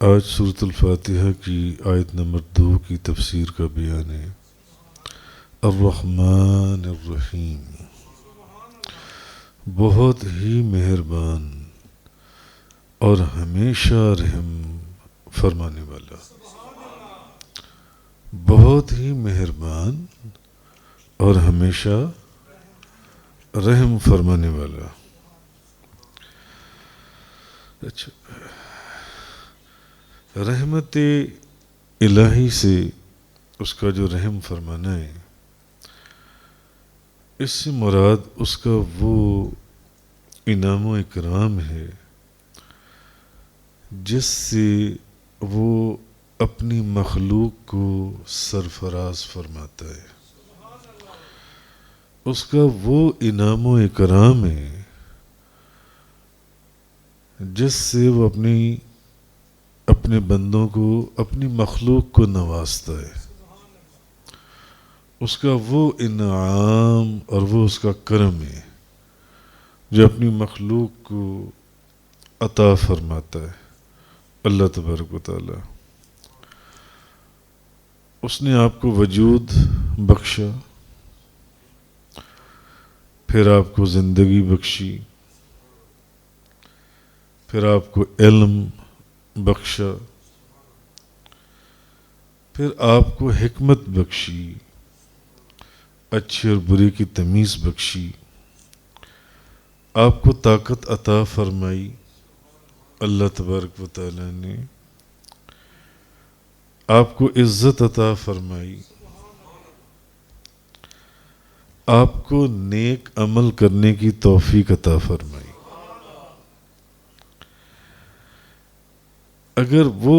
آج سورۃ الفاتحہ کی آیت نمبر 2 کی تفسیر کا بیان ہے۔ الرحمن الرحیم، بہت ہی مہربان اور ہمیشہ رحم فرمانے والا، بہت ہی مہربان اور ہمیشہ رحم فرمانے والا۔ اچھا، رحمت الہی سے اس کا جو رحم فرمانا ہے، اس سے مراد اس کا وہ انعام و اکرام ہے جس سے وہ اپنی مخلوق کو سرفراز فرماتا ہے۔ اس کا وہ انعام و اکرام ہے جس سے وہ اپنے بندوں کو، اپنی مخلوق کو نوازتا ہے۔ اس کا وہ انعام اور وہ اس کا کرم ہے جو اپنی مخلوق کو عطا فرماتا ہے۔ اللہ تبارک و تعالی، اس نے آپ کو وجود بخشا، پھر آپ کو زندگی بخشی، پھر آپ کو علم بخشا، پھر آپ کو حکمت بخشی، اچھے اور برے کی تمیز بخشی، آپ کو طاقت عطا فرمائی اللہ تبارک و تعالی نے، آپ کو عزت عطا فرمائی، آپ کو نیک عمل کرنے کی توفیق عطا فرمائی۔ اگر وہ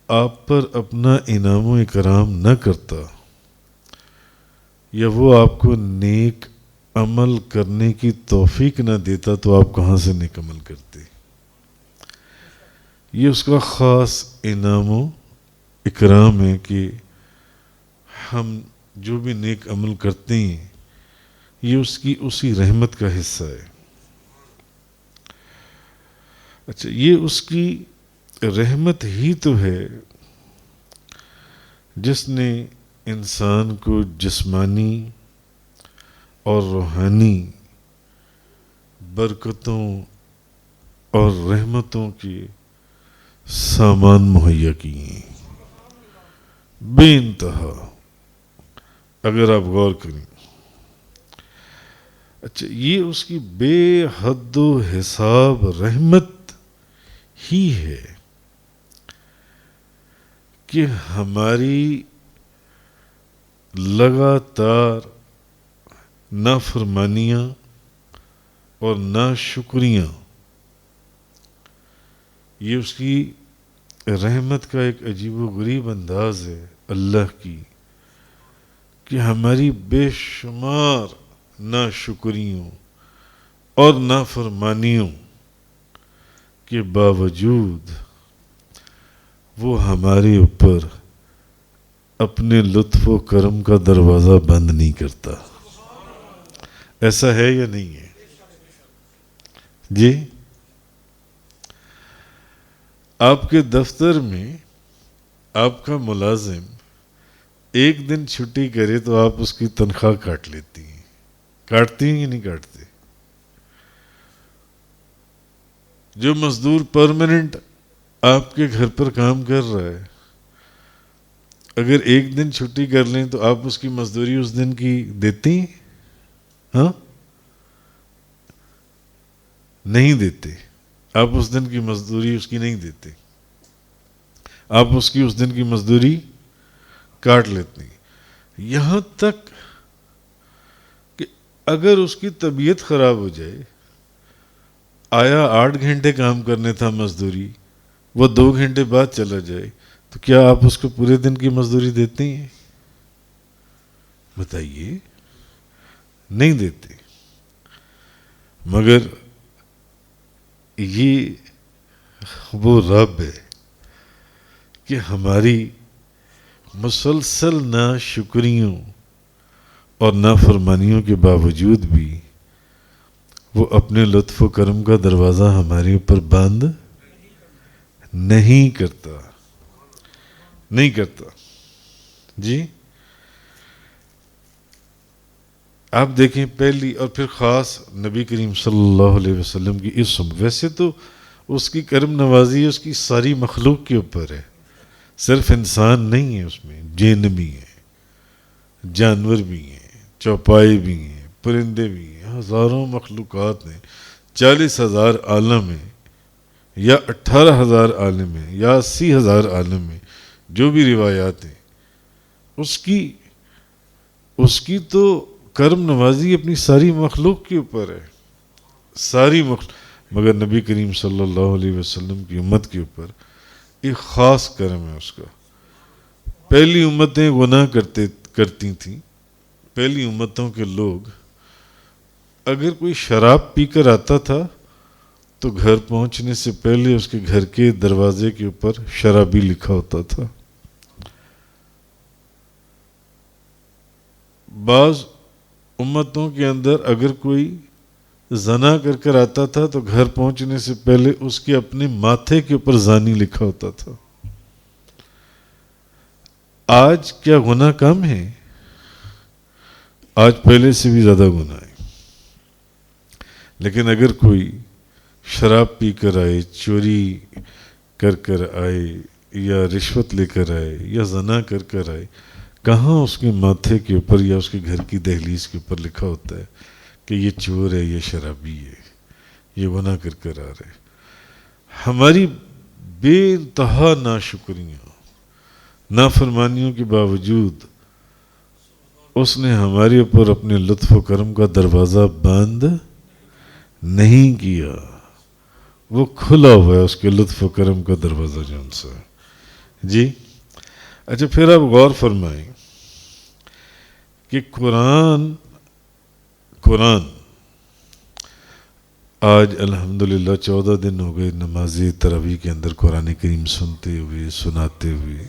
آپ پر اپنا انعام و اکرام نہ کرتا یا وہ آپ کو نیک عمل کرنے کی توفیق نہ دیتا تو آپ کہاں سے نیک عمل کرتے؟ یہ اس کا خاص انعام و اکرام ہے کہ ہم جو بھی نیک عمل کرتے ہیں یہ اس کی اسی رحمت کا حصہ ہے۔ اچھا، یہ اس کی رحمت ہی تو ہے جس نے انسان کو جسمانی اور روحانی برکتوں اور رحمتوں کے سامان مہیا کیے ہیں بے انتہا، اگر آپ غور کریں۔ اچھا، یہ اس کی بے حد و حساب رحمت ہی ہے کہ ہماری لگاتار نافرمانیاں اور ناشکریاں، یہ اس کی رحمت کا ایک عجیب و غریب انداز ہے اللہ کی، کہ ہماری بے شمار ناشکریوں اور نافرمانیوں کے باوجود وہ ہمارے اوپر اپنے لطف و کرم کا دروازہ بند نہیں کرتا۔ ایسا ہے یا نہیں ہے؟ جی، آپ کے دفتر میں آپ کا ملازم ایک دن چھٹی کرے تو آپ اس کی تنخواہ کاٹ لیتی ہیں، کاٹتی ہیں یا نہیں کاٹتے؟ جو مزدور پرماننٹ آپ کے گھر پر کام کر رہا ہے، اگر ایک دن چھٹی کر لیں تو آپ اس کی مزدوری اس دن کی دیتی ہیں؟ ہاں، نہیں دیتے۔ آپ اس دن کی مزدوری اس کی نہیں دیتے، آپ اس کی اس دن کی مزدوری کاٹ لیتے ہیں۔ یہاں تک کہ اگر اس کی طبیعت خراب ہو جائے، آیا 8 گھنٹے کام کرنے تھا مزدوری، وہ 2 گھنٹے بعد چلا جائے تو کیا آپ اس کو پورے دن کی مزدوری دیتے ہیں؟ بتائیے، نہیں دیتے۔ مگر یہ وہ رب ہے کہ ہماری مسلسل ناشکریوں اور نافرمانیوں کے باوجود بھی وہ اپنے لطف و کرم کا دروازہ ہمارے اوپر بند نہیں کرتا، نہیں کرتا. جی آپ دیکھیں پہلی اور پھر خاص نبی کریم صلی اللہ علیہ وسلم کی اس ویسے تو اس کی کرم نوازی اس کی ساری مخلوق کے اوپر ہے، صرف انسان نہیں ہے، اس میں جن بھی ہیں، جانور بھی ہیں، چوپائے بھی ہیں، پرندے بھی ہیں، ہزاروں مخلوقات ہیں، 40,000 عالم ہیں یا 18,000 عالم ہیں یا 80,000 عالم ہیں، جو بھی روایات ہیں، اس کی تو کرم نوازی اپنی ساری مخلوق کے اوپر ہے، ساری مخلوق. مگر نبی کریم صلی اللہ علیہ وسلم کی امت کے اوپر ایک خاص کرم ہے اس کا. پہلی امتیں گناہ کرتی تھیں. پہلی امتوں کے لوگ اگر کوئی شراب پی کر آتا تھا تو گھر پہنچنے سے پہلے اس کے گھر کے دروازے کے اوپر شرابی لکھا ہوتا تھا. بعض امتوں کے اندر اگر کوئی زنا کر آتا تھا تو گھر پہنچنے سے پہلے اس کے اپنے ماتھے کے اوپر زانی لکھا ہوتا تھا. آج کیا گناہ کم ہے؟ آج پہلے سے بھی زیادہ گناہ ہے. لیکن اگر کوئی شراب پی کر آئے، چوری کر آئے یا رشوت لے کر آئے یا زنا کر آئے، کہاں اس کے ماتھے کے اوپر یا اس کے گھر کی دہلیز کے اوپر لکھا ہوتا ہے کہ یہ چور ہے، یہ شرابی ہے، یہ گناہ کر آ رہے. ہماری بے انتہا ناشکریاں، نافرمانیوں کے باوجود اس نے ہمارے اوپر اپنے لطف و کرم کا دروازہ بند نہیں کیا. وہ کھلا ہوا ہے اس کے لطف و کرم کا دروازہ جو ان سے. جی اچھا، پھر آپ غور فرمائیں کہ قرآن آج الحمدللہ 14 دن ہو گئے نماز تراویح کے اندر قرآن کریم سنتے ہوئے، سناتے ہوئے،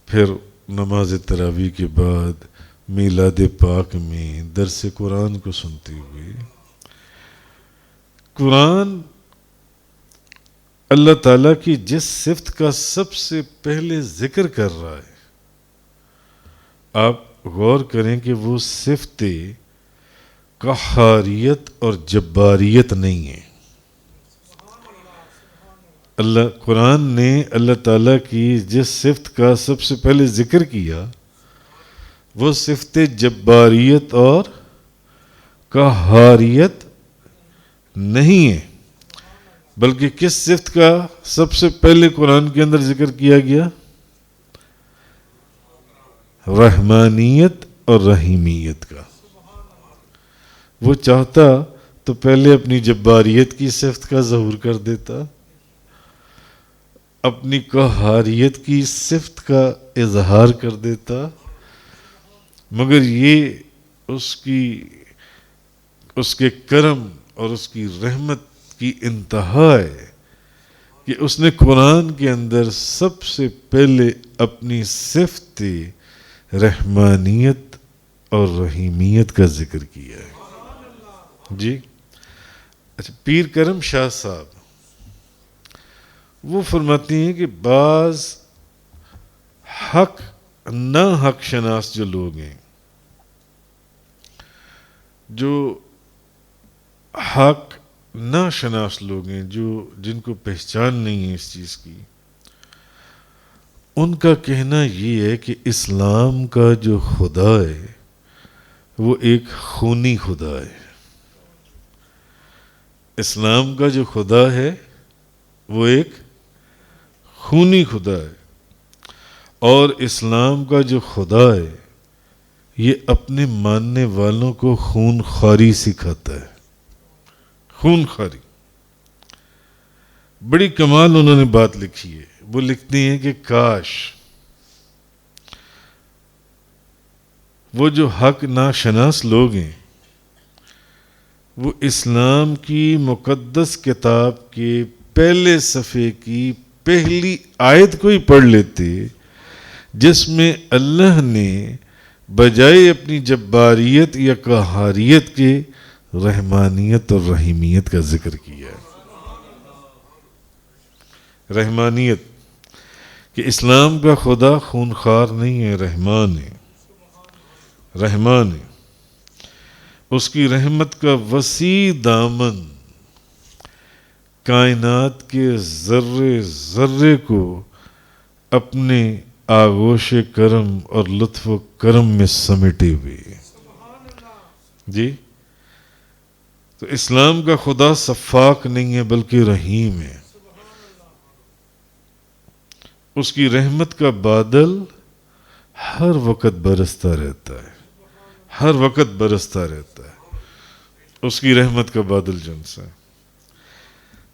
پھر نماز تراویح کے بعد میلاد پاک میں درس قرآن کو سنتے ہوئے. قرآن اللہ تعالیٰ کی جس صفت کا سب سے پہلے ذکر کر رہا ہے، آپ غور کریں کہ وہ صفت قہاریت اور جباریت نہیں ہے. قرآن نے اللہ تعالیٰ کی جس صفت کا سب سے پہلے ذکر کیا وہ صفت جباریت اور قہاریت نہیں ہے، بلکہ کس صفت کا سب سے پہلے قرآن کے اندر ذکر کیا گیا؟ رحمانیت اور رحیمیت کا. وہ چاہتا تو پہلے اپنی جباریت کی صفت کا ظہور کر دیتا، اپنی قہاریت کی صفت کا اظہار کر دیتا، مگر یہ اس کے کرم اور اس کی رحمت کی انتہا ہے کہ اس نے قرآن کے اندر سب سے پہلے اپنی صفت رحمانیت اور رحیمیت کا ذکر کیا ہے. جی اچھا، پیر کرم شاہ صاحب وہ فرماتی ہیں کہ بعض حق شناس جو لوگ ہیں، جو حق نہ شناس لوگ ہیں، جن کو پہچان نہیں ہے اس چیز کی، ان کا کہنا یہ ہے کہ اسلام کا جو خدا ہے وہ ایک خونی خدا ہے. اسلام کا جو خدا ہے وہ ایک خونی خدا ہے، اور اسلام کا جو خدا ہے یہ اپنے ماننے والوں کو خون خواری سکھاتا ہے. خون خواری بڑی کمال انہوں نے بات لکھی ہے. وہ لکھتے ہیں کہ کاش وہ جو حق ناشناس لوگ ہیں وہ اسلام کی مقدس کتاب کے پہلے صفحے کی پہلی آیت کو ہی پڑھ لیتے جس میں اللہ نے بجائے اپنی جباریت یا قہاریت کے رحمانیت اور رحیمیت کا ذکر کیا ہے. رحمانیت کہ اسلام کا خدا خونخوار نہیں ہے، رحمان ہے، رحمان ہے. اس کی رحمت کا وسیع دامن کائنات کے ذرے ذرے کو اپنے آغوش کرم اور لطف و کرم میں سمیٹے ہوئے. جی، تو اسلام کا خدا سفاک نہیں ہے بلکہ رحیم ہے. اس کی رحمت کا بادل ہر وقت برستا رہتا ہے، ہر وقت برستا رہتا ہے. اس کی رحمت کا بادل جن سا.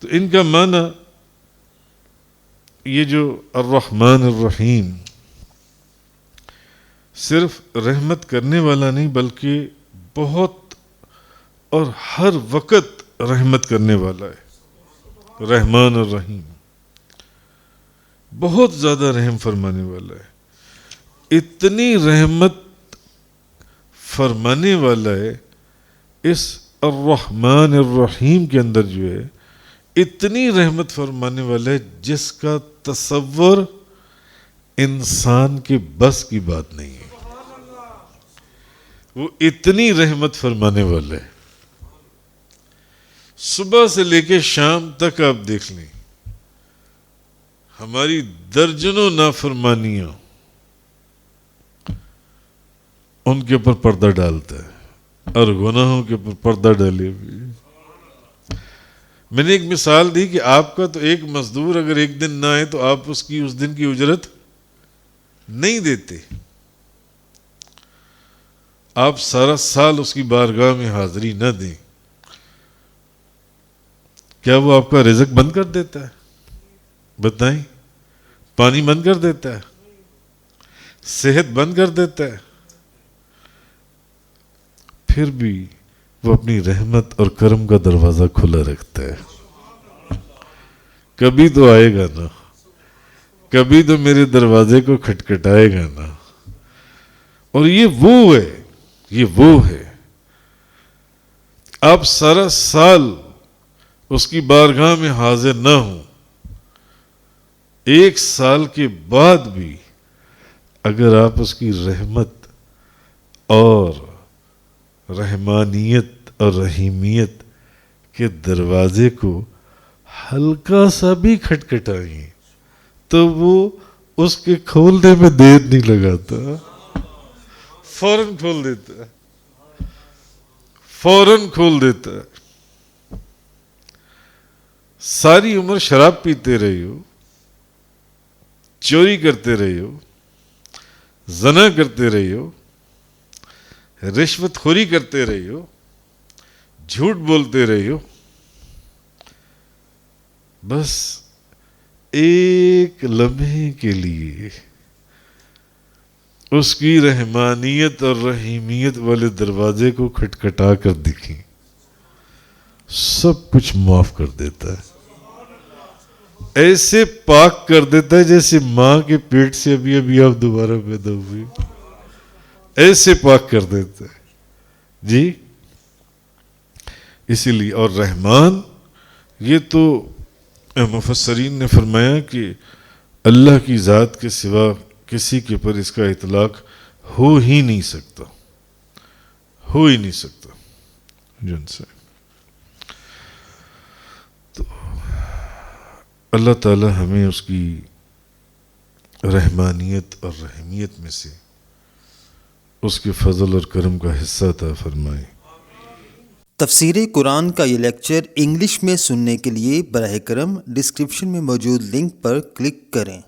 تو ان کا معنی یہ جو الرحمن الرحیم صرف رحمت کرنے والا نہیں بلکہ بہت اور ہر وقت رحمت کرنے والا ہے. رحمان الرحیم بہت زیادہ رحم فرمانے والا ہے. اتنی رحمت فرمانے والا ہے اس الرحمن الرحیم کے اندر جو ہے، اتنی رحمت فرمانے والا ہے جس کا تصور انسان کے بس کی بات نہیں ہے. وہ اتنی رحمت فرمانے والا ہے. صبح سے لے کے شام تک آپ دیکھ لیں، ہماری درجنوں نافرمانیاں ان کے اوپر پردہ ڈالتا ہے اور گناہوں کے اوپر پردہ ڈالے ہوئے. میں نے ایک مثال دی کہ آپ کا تو ایک مزدور اگر ایک دن نہ آئے تو آپ اس دن کی اجرت نہیں دیتے. آپ سارا سال اس کی بارگاہ میں حاضری نہ دیں، کیا وہ آپ کا رزق بند کر دیتا ہے؟ بتائیں. پانی بند کر دیتا ہے؟ صحت بند کر دیتا ہے؟ پھر بھی وہ اپنی رحمت اور کرم کا دروازہ کھلا رکھتا ہے. کبھی تو آئے گا نا، کبھی تو میرے دروازے کو کھٹکھٹائے گا نا. اور یہ وہ ہے. آپ سارا سال اس کی بارگاہ میں حاضر نہ ہوں، ایک سال کے بعد بھی اگر آپ اس کی رحمت اور رحمانیت اور رحیمیت کے دروازے کو ہلکا سا بھی کھٹکھٹائیں تو وہ اس کے کھولنے میں دیر نہیں لگاتا، فوراً کھول دیتا ہے، فوراً کھول دیتا ہے. ساری عمر شراب پیتے رہے ہو، چوری کرتے رہے ہو، زنا کرتے رہے ہو، رشوت خوری کرتے رہے ہو، جھوٹ بولتے رہے ہو، بس ایک لمحے کے لیے اس کی رحمانیت اور رحیمیت والے دروازے کو کھٹکھٹا کر دیکھیں، سب کچھ معاف کر دیتا ہے. ایسے پاک کر دیتا ہے جیسے ماں کے پیٹ سے ابھی ابھی آپ دوبارہ پیدا ہوئے، ایسے پاک کر دیتا ہے. جی، اسی لیے اور رحمان، یہ تو مفسرین نے فرمایا کہ اللہ کی ذات کے سوا کسی کے پر اس کا اطلاق ہو ہی نہیں سکتا، ہو ہی نہیں سکتا. جن سے تو اللہ تعالی ہمیں اس کی رحمانیت اور رحمیت میں سے اس کے فضل اور کرم کا حصہ عطا فرمائے. تفسیر قرآن کا یہ لیکچر انگلش میں سننے کے لیے براہ کرم ڈسکرپشن میں موجود لنک پر کلک کریں.